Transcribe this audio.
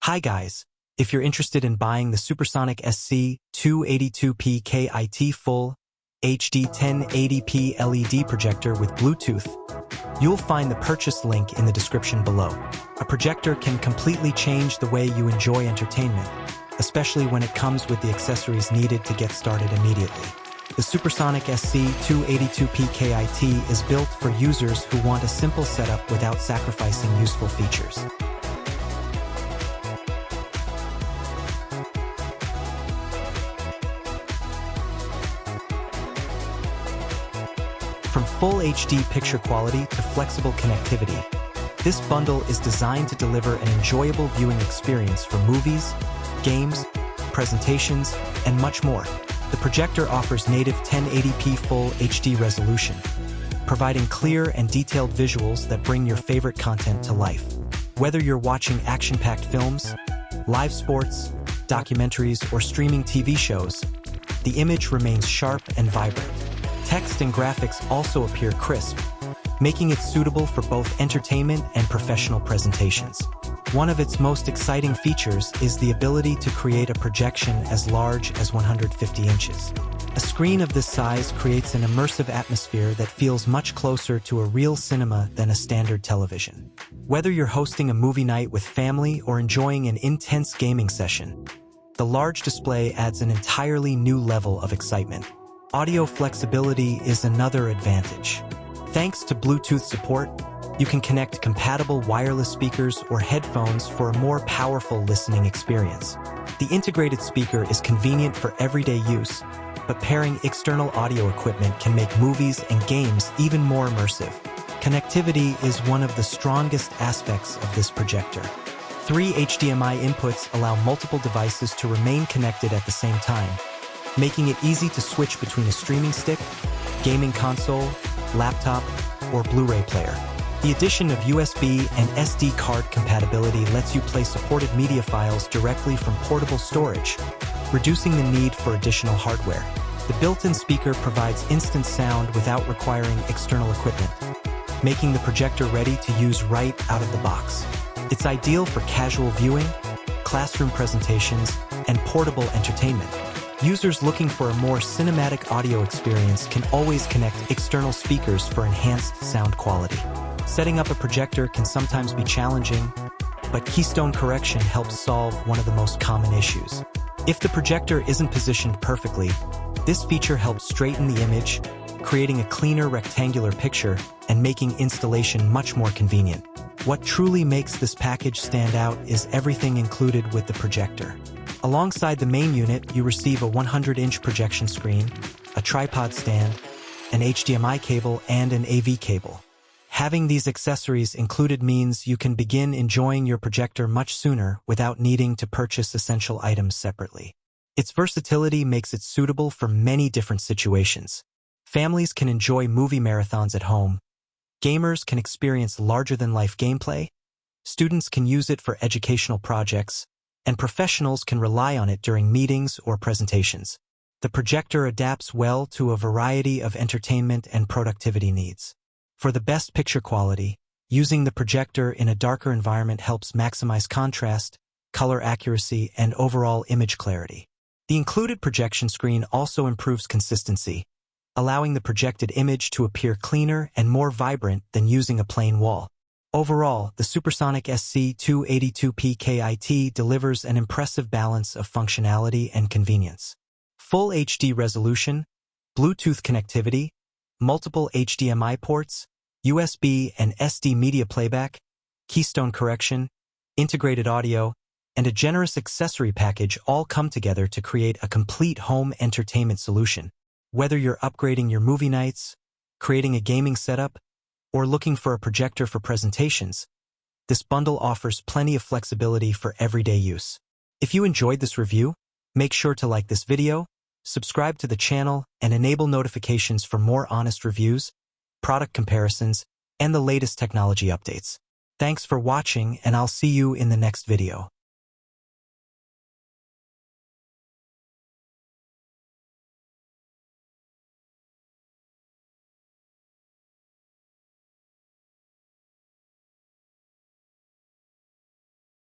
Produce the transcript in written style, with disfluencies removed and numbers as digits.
Hi guys, if you're interested in buying the Supersonic SC-282P KIT Full HD 1080p LED projector with Bluetooth, you'll find the purchase link in the description below. A projector can completely change the way you enjoy entertainment, especially when it comes with the accessories needed to get started immediately. The Supersonic SC-282P KIT is built for users who want a simple setup without sacrificing useful features. From full HD picture quality to flexible connectivity, this bundle is designed to deliver an enjoyable viewing experience for movies, games, presentations, and much more. The projector offers native 1080p full HD resolution, providing clear and detailed visuals that bring your favorite content to life. Whether you're watching action-packed films, live sports, documentaries, or streaming TV shows, the image remains sharp and vibrant. Text and graphics also appear crisp, making it suitable for both entertainment and professional presentations. One of its most exciting features is the ability to create a projection as large as 150 inches. A screen of this size creates an immersive atmosphere that feels much closer to a real cinema than a standard television. Whether you're hosting a movie night with family or enjoying an intense gaming session, the large display adds an entirely new level of excitement. Audio flexibility is another advantage. Thanks to Bluetooth support, you can connect compatible wireless speakers or headphones for a more powerful listening experience. The integrated speaker is convenient for everyday use, but pairing external audio equipment can make movies and games even more immersive. Connectivity is one of the strongest aspects of this projector. 3 HDMI inputs allow multiple devices to remain connected at the same time, making it easy to switch between a streaming stick, gaming console, laptop, or Blu-ray player. The addition of USB and SD card compatibility lets you play supported media files directly from portable storage, reducing the need for additional hardware. The built-in speaker provides instant sound without requiring external equipment, making the projector ready to use right out of the box. It's ideal for casual viewing, classroom presentations, and portable entertainment. Users looking for a more cinematic audio experience can always connect external speakers for enhanced sound quality. Setting up a projector can sometimes be challenging, but keystone correction helps solve one of the most common issues. If the projector isn't positioned perfectly, this feature helps straighten the image, creating a cleaner rectangular picture and making installation much more convenient. What truly makes this package stand out is everything included with the projector. Alongside the main unit, you receive a 100-inch projection screen, a tripod stand, an HDMI cable, and an AV cable. Having these accessories included means you can begin enjoying your projector much sooner without needing to purchase essential items separately. Its versatility makes it suitable for many different situations. Families can enjoy movie marathons at home. Gamers can experience larger-than-life gameplay. Students can use it for educational projects, and professionals can rely on it during meetings or presentations. The projector adapts well to a variety of entertainment and productivity needs. For the best picture quality, using the projector in a darker environment helps maximize contrast, color accuracy, and overall image clarity. The included projection screen also improves consistency, allowing the projected image to appear cleaner and more vibrant than using a plain wall. Overall, the Supersonic SC-282P KIT delivers an impressive balance of functionality and convenience. Full HD resolution, Bluetooth connectivity, multiple HDMI ports, USB and SD media playback, keystone correction, integrated audio, and a generous accessory package all come together to create a complete home entertainment solution. Whether you're upgrading your movie nights, creating a gaming setup, or looking for a projector for presentations, this bundle offers plenty of flexibility for everyday use. If you enjoyed this review, make sure to like this video, subscribe to the channel, and enable notifications for more honest reviews, product comparisons, and the latest technology updates. Thanks for watching, and I'll see you in the next video.